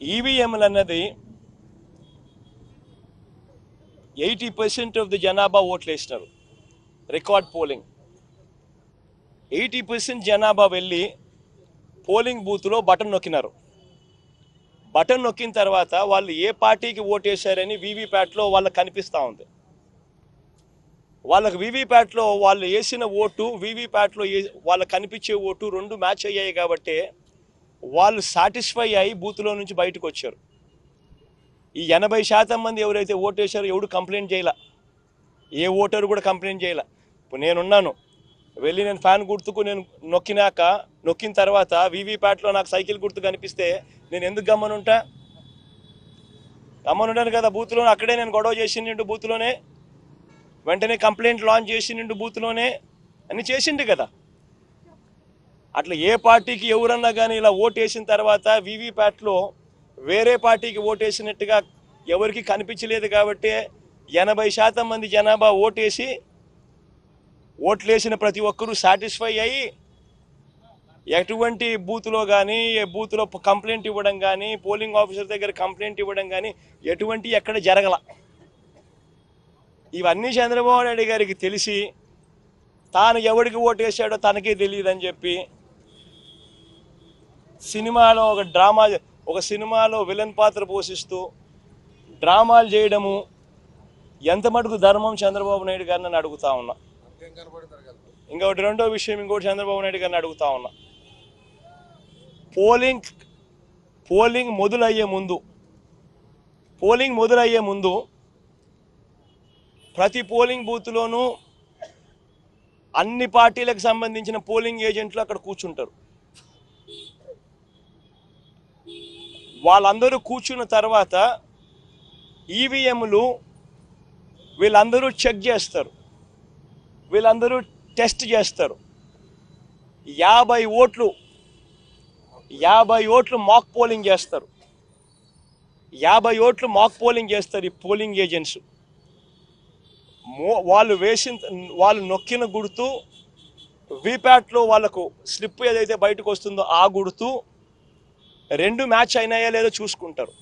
ఈవీఎంలు అన్నది 80% of the జనాభా ఓట్లు వేసినారు. రికార్డ్ పోలింగ్ 80% జనాభా వెళ్ళి పోలింగ్ బూత్లో బటన్ నొక్కినారు. బటన్ నొక్కిన తర్వాత వాళ్ళు ఏ పార్టీకి ఓటేశారని వీవీప్యాట్లో వాళ్ళకి కనిపిస్తూ ఉంది. వాళ్ళకి వీవీప్యాట్లో వాళ్ళు వేసిన ఓటు వీవీప్యాట్లో వాళ్ళకి కనిపించే ఓటు రెండు మ్యాచ్ అయ్యాయి కాబట్టి వాళ్ళు సాటిస్ఫై అయ్యి బూత్లో నుంచి బయటకు వచ్చారు. ఈ 80% మంది ఎవరైతే ఓటేశారో ఎవడు కంప్లైంట్ చేయాల, ఏ ఓటరు కూడా కంప్లైంట్ చేయాల. ఇప్పుడు నేనున్నాను, వెళ్ళి నేను ఫ్యాన్ గుర్తుకు నేను నొక్కిన తర్వాత వీవీప్యాట్లో నాకు సైకిల్ గుర్తు కనిపిస్తే నేను ఎందుకు గమ్మనుంటాను కదా. బూత్లో అక్కడే నేను గొడవ చేసిండు, బూత్లోనే వెంటనే కంప్లైంట్ లాంచ్ చేసిండు, బూత్లోనే అని చేసిండు కదా. అట్లా ఏ పార్టీకి ఎవరన్నా కానీ ఇలా ఓటేసిన తర్వాత వీవీప్యాట్లో వేరే పార్టీకి ఓటేసినట్టుగా ఎవరికి కనిపించలేదు కాబట్టి 80% మంది జనాభా ఓట్లేసిన ప్రతి ఒక్కరూ సాటిస్ఫై అయ్యి ఎటువంటి బూత్లో కానీ బూత్లో కంప్లైంట్ ఇవ్వడం కానీ పోలింగ్ ఆఫీసర్ దగ్గర కంప్లైంట్ ఇవ్వడం కానీ ఎటువంటి ఎక్కడ జరగల. ఇవన్నీ చంద్రబాబు నాయుడు గారికి తెలిసి తాను ఎవరికి ఓటేసాడో తనకే తెలియదని చెప్పి సినిమాలో ఒక సినిమాలో విలన్ పాత్ర పోషిస్తూ డ్రామాలు చేయడము ఎంత మటుకు ధర్మం చంద్రబాబు నాయుడు గారిని అడుగుతా ఉన్నా. ఇంకొకటి రెండో విషయం, ఇంకోటి చంద్రబాబు నాయుడు గారిని అడుగుతా ఉన్నా. పోలింగ్ మొదలయ్యే ముందు ప్రతి పోలింగ్ బూత్లోనూ అన్ని పార్టీలకు సంబంధించిన పోలింగ్ ఏజెంట్లు అక్కడ కూర్చుంటారు. వాళ్ళందరూ కూర్చున్న తర్వాత ఈవీఎంలు వీళ్ళందరూ చెక్ చేస్తారు, వీళ్ళందరూ టెస్ట్ చేస్తారు. 50 ఓట్లు మాక్ పోలింగ్ చేస్తారు. 50 ఓట్లు మాక్ పోలింగ్ చేస్తారు ఈ పోలింగ్ ఏజెంట్స్. వాళ్ళు నొక్కిన గుర్తు వీప్యాట్లో వాళ్ళకు స్లిప్ ఏదైతే బయటకు వస్తుందో ఆ గుర్తు రెండు మ్యాచ్ అయినాయా లేదో చూసుకుంటారు.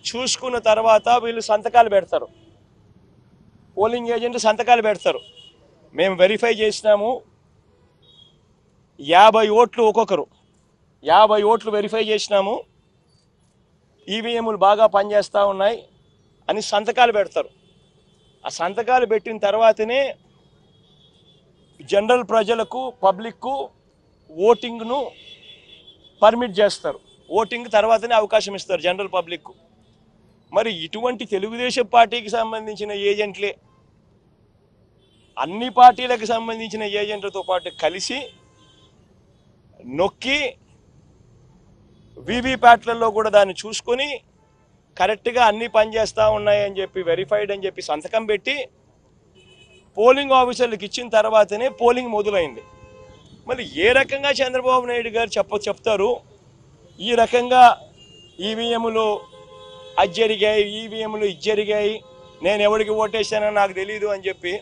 చూసుకున్న తర్వాత వీళ్ళు సంతకాలు పెడతారు, పోలింగ్ ఏజెంట్ సంతకాలు పెడతారు. మేము వెరిఫై చేసినాము, 50 ఓట్లు ఒక్కొక్కరు 50 ఓట్లు వెరిఫై చేసినాము, ఈవీఎంలు బాగా పనిచేస్తూ ఉన్నాయి అని సంతకాలు పెడతారు. ఆ సంతకాలు పెట్టిన తర్వాతనే జనరల్ ప్రజలకు పబ్లిక్కు ఓటింగ్ను పర్మిట్ చేస్తారు. ఓటింగ్ తర్వాతనే అవకాశం ఇస్తారు జనరల్ పబ్లిక్కు. మరి ఇటువంటి తెలుగుదేశం పార్టీకి సంబంధించిన ఏజెంట్లే అన్ని పార్టీలకు సంబంధించిన ఏజెంట్లతో పాటు కలిసి నొక్కి వీవీప్యాట్లలో కూడా దాన్ని చూసుకొని కరెక్ట్గా అన్నీ పనిచేస్తూ ఉన్నాయని చెప్పి వెరిఫైడ్ అని చెప్పి సంతకం పెట్టి పోలింగ్ ఆఫీసర్లకు ఇచ్చిన తర్వాతనే పోలింగ్ మొదలైంది. మరి ఏ రకంగా చంద్రబాబు నాయుడు గారు చెప్తారు ఈ రకంగా ఈవీఎంలు అది జరిగాయి, ఈవీఎంలు ఇది జరిగాయి, నేను ఎవరికి ఓటేసానో నాకు తెలీదు అని చెప్పి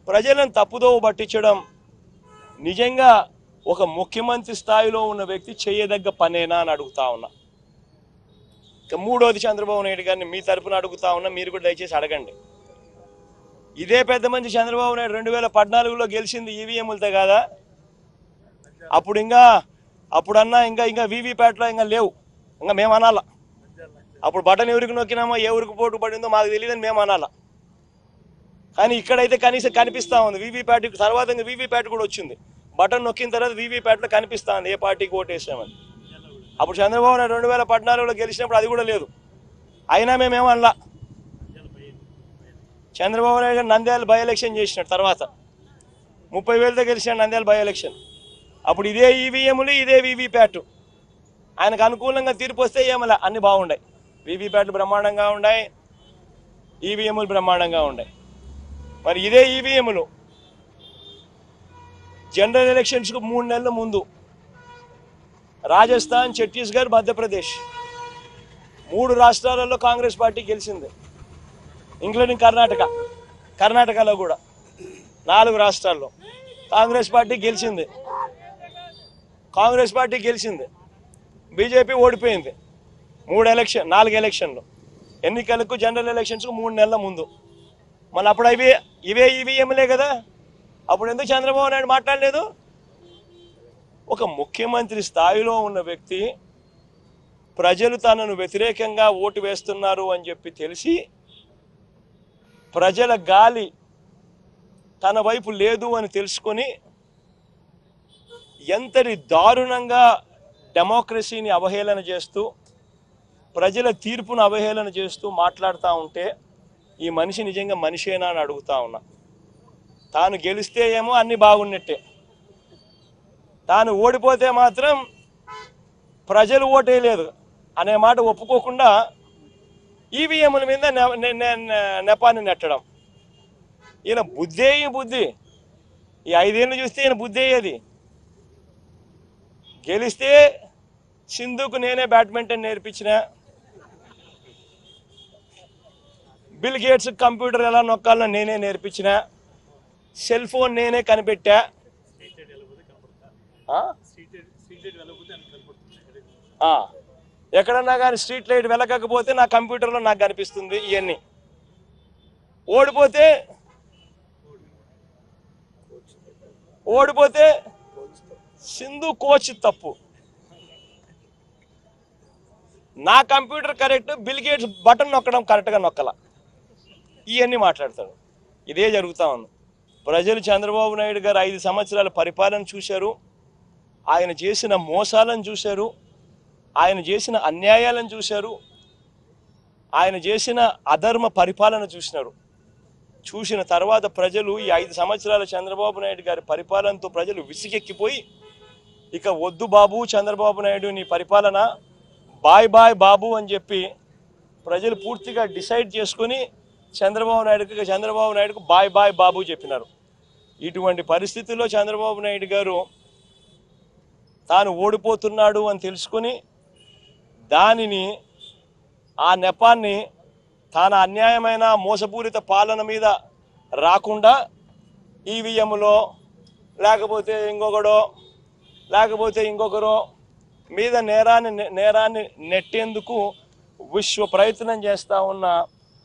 ప్రజలను తప్పుదోవ పట్టించడం నిజంగా ఒక ముఖ్యమంత్రి స్థాయిలో ఉన్న వ్యక్తి చేయదగ్గ పనేనా అని అడుగుతా ఉన్నా. ఇక మూడోది చంద్రబాబు నాయుడు గారిని మీ తరపున అడుగుతా ఉన్నా, మీరు కూడా దయచేసి అడగండి. ఇదే పెద్ద మంచి చంద్రబాబు నాయుడు 2014లో గెలిచింది ఈవీఎంలతో కాదా? అప్పుడన్నా ఇంకా వీవీప్యాట్లో ఇంకా లేవు, ఇంకా మేము అనాలా. అప్పుడు బటన్ ఎవరికి నొక్కినామో ఎవరికి పోటు పడిందో మాకు తెలియదని మేము అనాలా. కానీ ఇక్కడైతే కనీసం కనిపిస్తూ ఉంది. వీవీప్యాట్ తర్వాత ఇంకా వీవీప్యాట్ కూడా వచ్చింది. బటన్ నొక్కిన తర్వాత వీవీప్యాట్లో కనిపిస్తూ ఉంది ఏ పార్టీకి ఓటేసామని. అప్పుడు చంద్రబాబు నాయుడు 2014లో గెలిచినప్పుడు అది కూడా లేదు, అయినా మేమేమనలా. చంద్రబాబు నాయుడు గారు నంద్యాల బై ఎలక్షన్ చేసినాడు, తర్వాత 30,000తో గెలిచినాడు నంద్యాల బై ఎలక్షన్. అప్పుడు ఇదే ఈవీఎంలు ఇదే వీవీప్యాట్ ఆయనకు అనుకూలంగా తీర్పు వస్తే ఏమలా అన్నీ బాగున్నాయి. వీవీప్యాట్లు బ్రహ్మాండంగా ఉన్నాయి, ఈవీఎంలు బ్రహ్మాండంగా ఉన్నాయి. మరి ఇదే ఈవీఎంలు జనరల్ ఎలక్షన్స్కు 3 నెలల ముందు రాజస్థాన్, ఛత్తీస్గఢ్, మధ్యప్రదేశ్ 3 రాష్ట్రాలలో కాంగ్రెస్ పార్టీ గెలిచింది, ఇంక్లూడింగ్ కర్ణాటకలో కూడా 4 రాష్ట్రాల్లో కాంగ్రెస్ పార్టీ గెలిచింది. బీజేపీ ఓడిపోయింది. 4 ఎలక్షన్లు, ఎన్నికలకు జనరల్ ఎలక్షన్స్కు 3 నెలల ముందు. మళ్ళీ అప్పుడు ఇవే ఈవీఎంలే కదా, అప్పుడు ఎందుకు చంద్రబాబు నాయుడు మాట్లాడలేదు? ఒక ముఖ్యమంత్రి స్థాయిలో ఉన్న వ్యక్తి ప్రజలు తనను వ్యతిరేకంగా ఓటు వేస్తున్నారు అని చెప్పి తెలిసి ప్రజల గాలి తన వైపు లేదు అని తెలుసుకొని ఎంతటి దారుణంగా డెమోక్రసీని అవహేళన చేస్తూ ప్రజల తీర్పును అవహేళన చేస్తూ మాట్లాడుతూ ఉంటే ఈ మనిషి నిజంగా మనిషేనా అని అడుగుతా ఉన్నా. తాను గెలిస్తే ఏమో అన్నీ బాగున్నట్టే, తాను ఓడిపోతే మాత్రం ప్రజలు ఓటేయలేదు అనే మాట ఒప్పుకోకుండా ఈవీఎంల మీద నెపాన్ని నెట్టడం. ఈయన బుద్ధి ఈ 5 ఏళ్ళు చూస్తే ఈయన బుద్ధి అయ్యేది. గెలిస్తే సింధుకు నేనే బ్యాడ్మింటన్ నేర్పించిన, బిల్ గేట్స్ కంప్యూటర్ ఎలా నొక్కాలో నేనే నేర్పించిన, సెల్ ఫోన్ నేనే కనిపెట్టా. ఎక్కడన్నా కానీ స్ట్రీట్ లైట్ వెలగకపోతే నా కంప్యూటర్లో నాకు కనిపిస్తుంది. ఇవన్నీ ఓడిపోతే సింధు కోచ్ తప్పు, నా computer correct, bill gates button నొక్కడం కరెక్ట్గా నొక్కల. ఇవన్నీ మాట్లాడతాడు. ఇదే జరుగుతూ ఉంది. ప్రజలు చంద్రబాబు నాయుడు గారు 5 సంవత్సరాల పరిపాలన చూశారు, ఆయన చేసిన మోసాలను చూశారు, ఆయన చేసిన అన్యాయాలను చూశారు, ఆయన చేసిన అధర్మ పరిపాలన చూసిన తర్వాత ప్రజలు ఈ 5 సంవత్సరాల చంద్రబాబు నాయుడు గారి పరిపాలనతో ప్రజలు విసిగెక్కిపోయి ఇక వద్దు బాబు చంద్రబాబు నాయుడు నీ పరిపాలన, బాయ్ బాయ్ బాబు అని చెప్పి ప్రజలు పూర్తిగా డిసైడ్ చేసుకుని చంద్రబాబు నాయుడుకు బాయ్ బాయ్ బాబు చెప్పినారు. ఇటువంటి పరిస్థితుల్లో చంద్రబాబు నాయుడు గారు తాను ఓడిపోతున్నాడు అని తెలుసుకుని దానిని ఆ నెపాన్ని తన అన్యాయమైన మోసపూరిత పాలన మీద రాకుండా ఈవీఎంలో లేకపోతే ఇంకొకరో మీద నేరాన్ని నెట్టేందుకు విశ్వ ప్రయత్నం చేస్తూ ఉన్న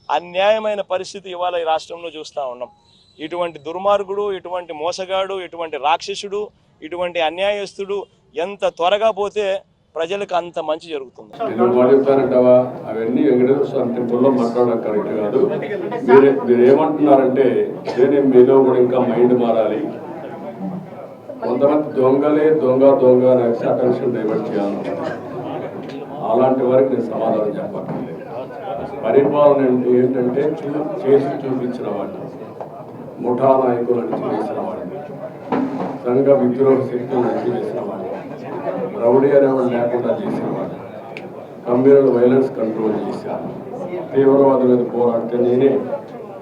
అన్యాయమైన పరిస్థితి ఇవాళ ఈ రాష్ట్రంలో చూస్తూ ఉన్నాం. ఇటువంటి దుర్మార్గుడు, ఇటువంటి మోసగాడు, ఇటువంటి రాక్షసుడు, ఇటువంటి అన్యాయస్తుడు ఎంత త్వరగా పోతే ప్రజలకు అంత మంచి జరుగుతుంది. అవన్నీ వెంకటేశ్వర స్వామి టెంపుల్లో మాట్లాడడం కరెక్ట్ కాదు. మీరు ఏమంటున్నారంటే మీలో కూడా ఇంకా మైండ్ మారాలి. కొంతమంది దొంగలే దొంగ అనేసి అటెన్షన్ డైవర్ట్ చేయాలి. అలాంటి వారికి నేను సమాధానం చెప్పాలి. పరిపాలన ఏంటంటే చేసి చూపించిన వాడిని, ముఠా నాయకులను చేసిన వాడిని, సంఘ విద్రోహ శక్తులను చేసిన వాడిని, రౌడీ అనేవాడు లేకుండా చేసిన వాడిని, కమ్యూనల్ వైలెన్స్ కంట్రోల్ చేశాను, తీవ్రవాదుల మీద పోరాడితే నేనే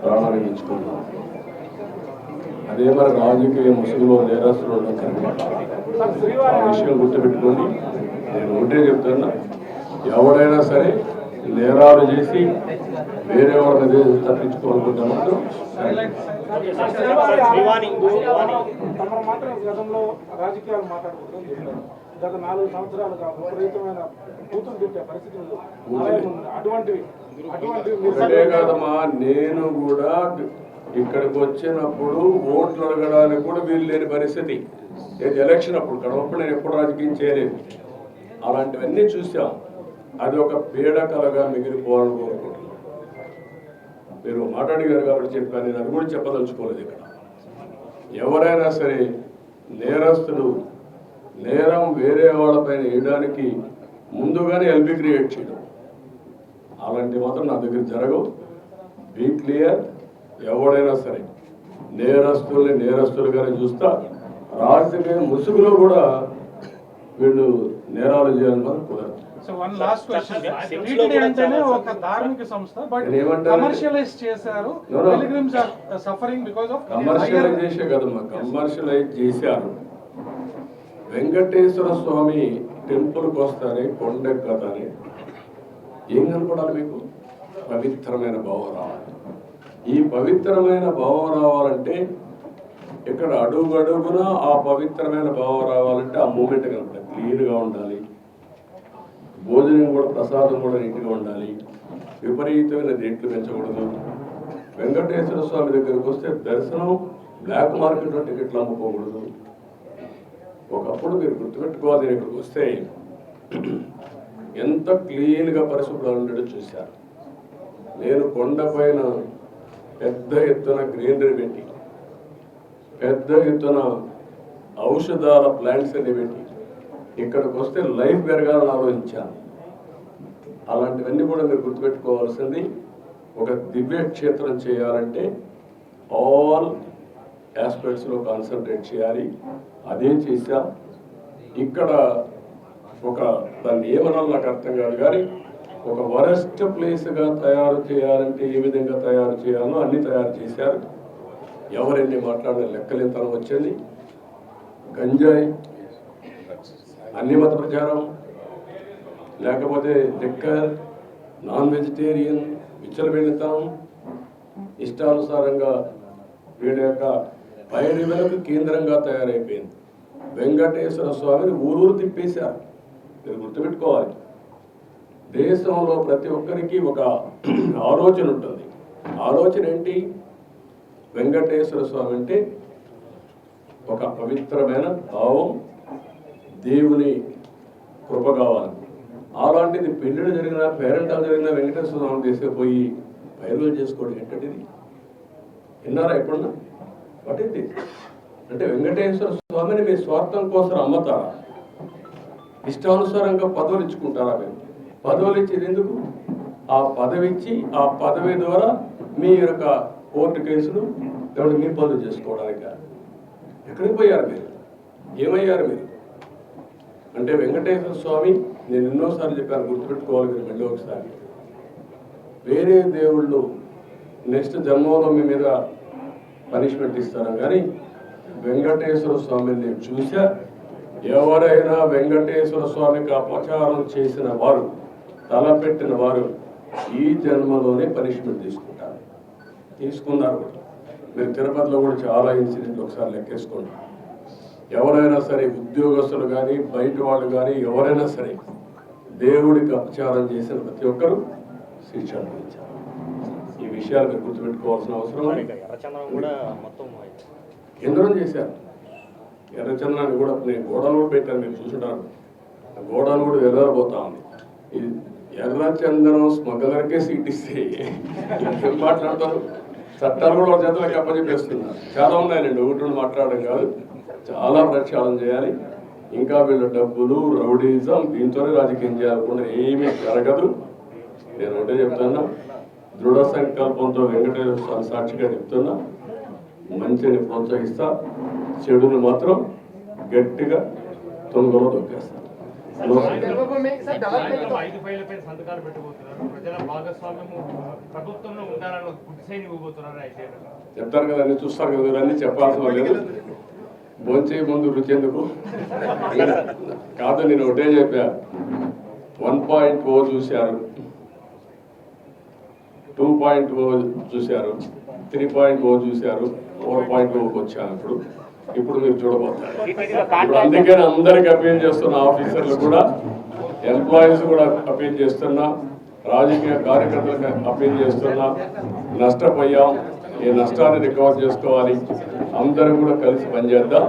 ప్రాణాన్ని ఇచ్చుకున్నాను. అదే మరి రాజకీయ ముసుగులో నేరస్తులు ఆ విషయం గుర్తుపెట్టుకోండి. నేను ఒకటే చెప్తున్నా, ఎవడైనా సరే నేరాలు చేసి వేరే వాళ్ళ మీద తప్పించుకోవాలనుకుంటే మాత్రం అదే కాదమ్మా. నేను కూడా ఇక్కడికి వచ్చినప్పుడు ఓట్లు అడగడానికి కూడా వీలు లేని పరిస్థితి. నేను ఎలక్షన్ అప్పుడు కడవప్పుడు నేను ఎప్పుడు రాజకీయం చేయలేదు. అలాంటివన్నీ చూసాం. అది ఒక పీడకలగా మిగిలిపోవాలని కోరుకుంటున్నాను. మీరు మాట్లాడిగారు కాబట్టి చెప్పాను, నేను అది కూడా చెప్పదలుచుకోలేదు. ఇక్కడ ఎవరైనా సరే నేరస్తులు నేరం వేరే వాళ్ళపైన వేయడానికి ముందుగానే ఎల్బీ క్రియేట్ చేయడం, అలాంటివి మాత్రం నా దగ్గర జరగవు. Be clear. ఎవడైనా సరే నేరస్తులుగానే చూస్తా. రాజకీయ ముసుగులో కూడా వీళ్ళు నేరాలు చేయాలని మనం కుదరదు. So one last question. TTD అంటేనే ఒక ధార్మిక సంస్థ, బట్ కమర్షియలైజ్ చేశారు. Pilgrims are suffering because of commercialise చేసే కదమ్మా, కమర్షియలైజ్ చేశారు. వెంకటేశ్వర స్వామి టెంపుల్కి వస్తానే కొండెక్కతానే ఏం కనపడాలి మీకు? పవిత్రమైన భావం రావాలి. ఈ పవిత్రమైన భావం రావాలంటే ఇక్కడ అడుగడుగునా ఆ పవిత్రమైన భావం రావాలంటే ఆ మూమెంట్ కనపడాలి, క్లియర్గా ఉండాలి. భోజనం కూడా ప్రసాదం కూడా నీట్గా ఉండాలి, విపరీతమైన రేట్లు పెంచకూడదు. వెంకటేశ్వర స్వామి దగ్గరికి వస్తే దర్శనం బ్లాక్ మార్కెట్లో టికెట్లు అమ్ముకోకూడదు. ఒకప్పుడు మీరు గుర్తుపెట్టుకోవాలి, ఇక్కడికి వస్తే ఎంత క్లీన్గా పరిశుభ్రంగా ఉండేటో చూశారు. నేను కొండపైన పెద్ద ఎత్తున గ్రీనరీ పెట్టి, పెద్ద ఎత్తున ఔషధాల ప్లాంట్స్ అన్ని పెట్టి ఇక్కడికి వస్తే లైఫ్ పెరగాలని ఆలోచించాను. అలాంటివన్నీ కూడా మీరు గుర్తుపెట్టుకోవాల్సింది. ఒక దివ్య క్షేత్రం చేయాలంటే ఆల్ ఆస్పెక్ట్స్లో కాన్సన్ట్రేట్ చేయాలి. అదే చేశాం. ఇక్కడ ఒక దాన్ని ఏమనాలి నాకు అర్థం కాదు, కానీ ఒక వరస్ట్ ప్లేస్గా తయారు చేయాలంటే ఏ విధంగా తయారు చేయాలో అన్నీ తయారు చేశారు. ఎవరెన్ని మాట్లాడిన లెక్కలేతనం వచ్చింది. గంజాయి, అన్ని మత ప్రచారం, లేకపోతే లిక్కర్, నాన్ వెజిటేరియన్, విచ్చలవిడితనం, ఇష్టానుసారంగా వీడి యొక్క పైరులకు కేంద్రంగా తయారైపోయింది. వెంకటేశ్వర స్వామిని ఊరూరు తిప్పేశారు. మీరు గుర్తుపెట్టుకోవాలి, దేశంలో ప్రతి ఒక్కరికి ఒక ఆలోచన ఉంటుంది. ఆలోచన ఏంటి? వెంకటేశ్వర స్వామి అంటే ఒక పవిత్రమైన భావం, దేవుని కృప కావాలి. అలాంటిది పెళ్ళిళ్ళు జరిగిన, పేరెంటాలు జరిగిన వెంకటేశ్వర స్వామి తీసుకుపోయి పైరులు చేసుకోవడం ఏంటంటే విన్నారా ఎప్పుడన్నా? పట్టింది అంటే వెంకటేశ్వర స్వామిని మీ స్వార్థం కోసం అమ్మతారా? ఇష్టానుసారంగా పదవులు ఇచ్చుకుంటారా? మీరు పదవులు ఇచ్చేది ఎందుకు? ఆ పదవి ఇచ్చి ఆ పదవి ద్వారా మీ యొక్క కోర్టు కేసులు ఎవరికి మీ పనులు చేసుకోవడానికి. ఎక్కడికి పోయారు మీరు? ఏమయ్యారు మీరు? అంటే వెంకటేశ్వర స్వామి, నేను ఎన్నోసార్లు చెప్పాను, గుర్తుపెట్టుకోవాలి మీరు మళ్ళీ ఒకసారి. వేరే దేవుళ్ళు నెక్స్ట్ జన్మలో మీ మీద పనిష్మెంట్ ఇస్తారు, కానీ వెంకటేశ్వర స్వామిని నేను చూసా. ఎవరైనా వెంకటేశ్వర స్వామికి అపచారం చేసిన వారు, తలపెట్టిన వారు ఈ జన్మలోనే పనిష్మెంట్ తీసుకుంటారు. తీసుకున్నారు కూడా. మీరు తిరుపతిలో కూడా చాలా ఇన్సిడెంట్లు ఒకసారి లెక్కేసుకోండి. ఎవరైనా సరే, ఉద్యోగస్తులు కానీ బయట వాళ్ళు కానీ ఎవరైనా సరే, దేవుడికి అపచారం చేసిన ప్రతి ఒక్కరూ శిక్ష అనుభవించారు. ఈ విషయాలు మీరు గుర్తుపెట్టుకోవాల్సిన అవసరం. కేంద్రం చేశారు. ఎర్రచందనాన్ని కూడా నేను గోడను కూడా పెట్టాను, మీరు చూసుంటారు. గోడను కూడా వెళ్ళబోతా ఉంది. ఇది ఎర్రచందనం స్మగ్లర్కే సీట్ ఇస్తే ఏం మాట్లాడతారు? చట్టాలు కూడా ఒక చేతులకి అప్పచెప్పేస్తున్నారు. చాలా ఉన్నాయండి, ఒకటి రెండు మాట్లాడడం కాదు, చాలా ప్రక్షాళన చేయాలి. ఇంకా వీళ్ళ డబ్బులు, రౌడీజం, దీంతోనే రాజకీయం చేయాలనుకుంటే ఏమీ జరగదు. నేను ఒకటే చెప్తున్నా, దృఢ సంకల్పంతో వెంకటేశ్వర స్వామి సాక్షిగా చెప్తున్నా, మంచిని ప్రోత్సహిస్తా, చెడుని మాత్రం గట్టిగా తొంగలో తొక్కేస్తా. చెప్తారు కదా, అన్ని చూస్తారు కదా, మీరు అన్ని చెప్పాల్సిన లేదు. భోంచే ముందు రుచి ఎందుకు కాదు. నేను ఒకటే చెప్పా, 1.0 చూశారు, 2.0 చూశారు, 3.0 చూశారు, 4.0కి వచ్చాను. ఇప్పుడు మీరు చూడబోతారు. ఇప్పుడు అందుకని అందరికి అపీల్ చేస్తున్న, ఆఫీసర్లు కూడా, ఎంప్లాయీస్ కూడా అపీల్ చేస్తున్నా, రాజకీయ కార్యకర్తలకు అపీల్ చేస్తున్నా. నష్టపోయాం, ఈ నష్టాన్ని రికవర్ చేసుకోవాలి. అందరూ కూడా కలిసి పనిచేద్దాం.